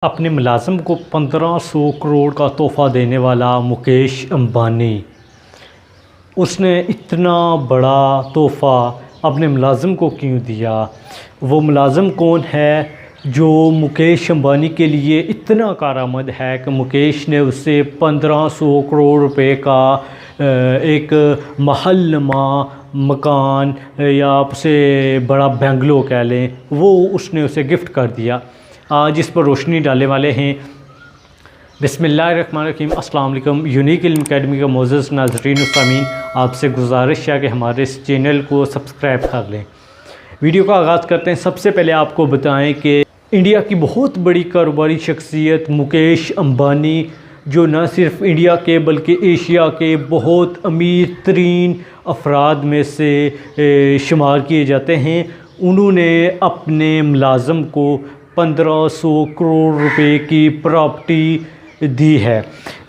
अपने मुलाज़िम को 1500 करोड़ का तोहफ़ा देने वाला मुकेश अंबानी, उसने इतना बड़ा तोहफ़ा अपने मुलाज़िम को क्यों दिया? वो मुलाज़िम कौन है जो मुकेश अंबानी के लिए इतना कारआमद है कि मुकेश ने उससे 1500 करोड़ रुपए का एक महलनुमा मकान या आपसे बड़ा बंगलो कह लें, वो उसने उसे गिफ्ट कर दिया। आज इस पर रोशनी डालने वाले हैं। बिस्मिल्लाहिर्रहमानिर्रहीम, अस्सलाम वालेकुम। यूनिक इल्म अकेडमी का मोअज़्ज़ज़ नाज़रीन सामीन, आपसे गुजारिश है कि हमारे इस चैनल को सब्सक्राइब कर लें। वीडियो का आगाज़ करते हैं। सबसे पहले आपको बताएं कि इंडिया की बहुत बड़ी कारोबारी शख्सियत मुकेश अंबानी, जो न सिर्फ इंडिया के बल्कि एशिया के बहुत अमीर तरीन अफराद में से शुमार किए जाते हैं, उन्होंने अपने मुलाज़िम को 1500 करोड़ रुपए की प्रॉपर्टी दी है।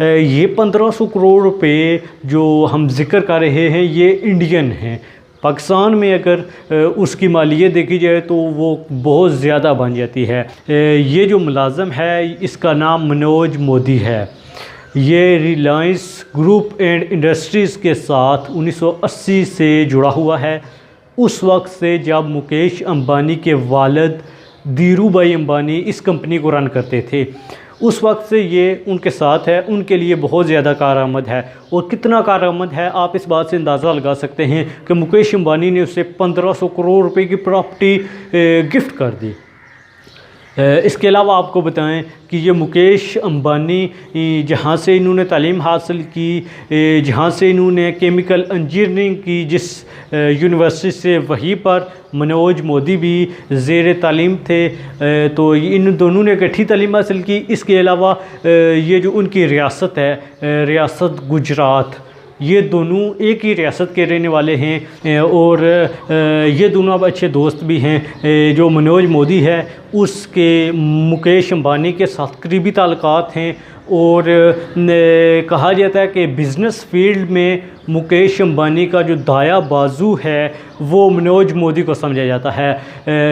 ये 1500 करोड़ रुपए जो हम जिक्र कर रहे हैं ये इंडियन हैं। पाकिस्तान में अगर उसकी मालियत देखी जाए तो वो बहुत ज़्यादा बन जाती है। ये जो मुलाज़िम है इसका नाम मनोज मोदी है। ये रिलायंस ग्रुप एंड इंडस्ट्रीज़ के साथ 1980 से जुड़ा हुआ है। उस वक्त से जब मुकेश अंबानी के वालिद धीरूभाई अंबानी इस कंपनी को रन करते थे, उस वक्त से ये उनके साथ है। उनके लिए बहुत ज़्यादा कारआमद है। और कितना कारआमद है आप इस बात से अंदाज़ा लगा सकते हैं कि मुकेश अंबानी ने उसे 1500 करोड़ रुपए की प्रॉपर्टी गिफ्ट कर दी। इसके अलावा आपको बताएं कि ये मुकेश अंबानी जहाँ से इन्होंने तालीम हासिल की, जहाँ से इन्होंने केमिकल इंजीनियरिंग की जिस यूनिवर्सिटी से, वहीं पर मनोज मोदी भी ज़ेर तालीम थे। तो इन दोनों ने इकट्ठी तालीम हासिल की। इसके अलावा ये जो उनकी रियासत है, रियासत गुजरात, ये दोनों एक ही रियासत के रहने वाले हैं और ये दोनों अब अच्छे दोस्त भी हैं। जो मनोज मोदी है उसके मुकेश अंबानी के साथ करीबी ताल्लुकात हैं और कहा जाता है कि बिज़नेस फील्ड में मुकेश अंबानी का जो दाया बाजू है वो मनोज मोदी को समझा जाता है।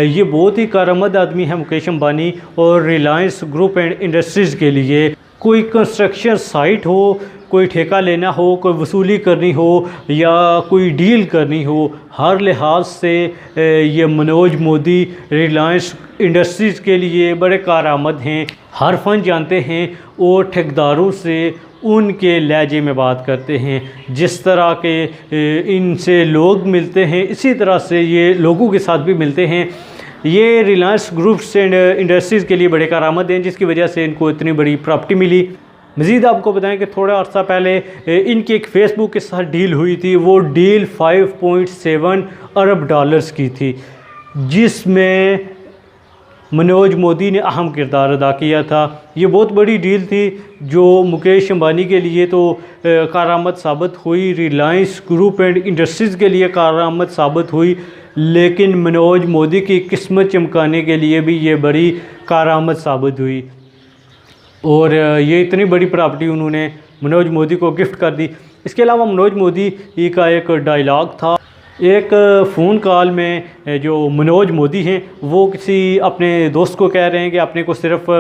ये बहुत ही कारआमद आदमी है मुकेश अंबानी। और रिलायंस ग्रुप एंड इंडस्ट्रीज़ के लिए कोई कंस्ट्रक्शन साइट हो, कोई ठेका लेना हो, कोई वसूली करनी हो या कोई डील करनी हो, हर लिहाज से ये मनोज मोदी रिलायंस इंडस्ट्रीज़ के लिए बड़े कारआमद हैं। हर फन जानते हैं और ठेकेदारों से उनके लहजे में बात करते हैं। जिस तरह के इनसे लोग मिलते हैं इसी तरह से ये लोगों के साथ भी मिलते हैं। ये रिलायंस ग्रुप्स एंड इंडस्ट्रीज़ के लिए बड़े कारआमद हैं, जिसकी वजह से इनको इतनी बड़ी प्रॉपर्टी मिली। मज़ीद आपको बताएं कि थोड़ा अर्सा पहले इनकी एक फ़ेसबुक के साथ डील हुई थी। वो डील 5.7 अरब डॉलर्स की थी, जिसमें मनोज मोदी ने अहम किरदार अदा किया था। ये बहुत बड़ी डील थी जो मुकेश अंबानी के लिए तो कारआमद साबित हुई, रिलायंस ग्रुप एंड इंडस्ट्रीज़ के लिए कारआमद साबित हुई, लेकिन मनोज मोदी की किस्मत चमकाने के लिए भी ये बड़ी कारआमद साबित हुई। और ये इतनी बड़ी प्रॉपर्टी उन्होंने मनोज मोदी को गिफ्ट कर दी। इसके अलावा मनोज मोदी का एक डायलॉग था एक फ़ोन कॉल में, जो मनोज मोदी हैं वो किसी अपने दोस्त को कह रहे हैं कि अपने को सिर्फ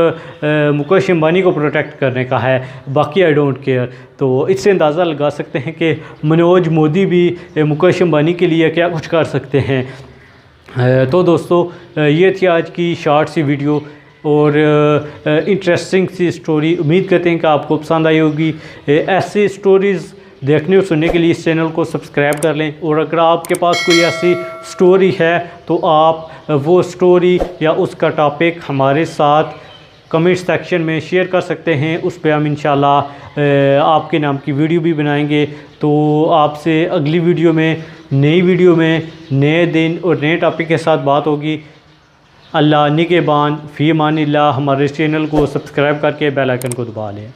मुकेश अंबानी को प्रोटेक्ट करने का है, बाकी आई डोंट केयर। तो इससे अंदाज़ा लगा सकते हैं कि मनोज मोदी भी मुकेश अंबानी के लिए क्या कुछ कर सकते हैं। तो दोस्तों, ये थी आज की शॉर्ट सी वीडियो और इंटरेस्टिंग सी स्टोरी। उम्मीद करते हैं कि आपको पसंद आई होगी। ऐसी स्टोरीज़ देखने और सुनने के लिए इस चैनल को सब्सक्राइब कर लें। और अगर आपके पास कोई ऐसी स्टोरी है तो आप वो स्टोरी या उसका टॉपिक हमारे साथ कमेंट सेक्शन में शेयर कर सकते हैं। उस पर हम इंशाल्लाह आपके नाम की वीडियो भी बनाएंगे। तो आपसे अगली वीडियो में, नई वीडियो में, नए दिन और नए टॉपिक के साथ बात होगी। अल्लाह निगहबान, फ़ी अमानिल्लाह। हमारे चैनल को सब्सक्राइब करके बेल आइकन को दबा लें।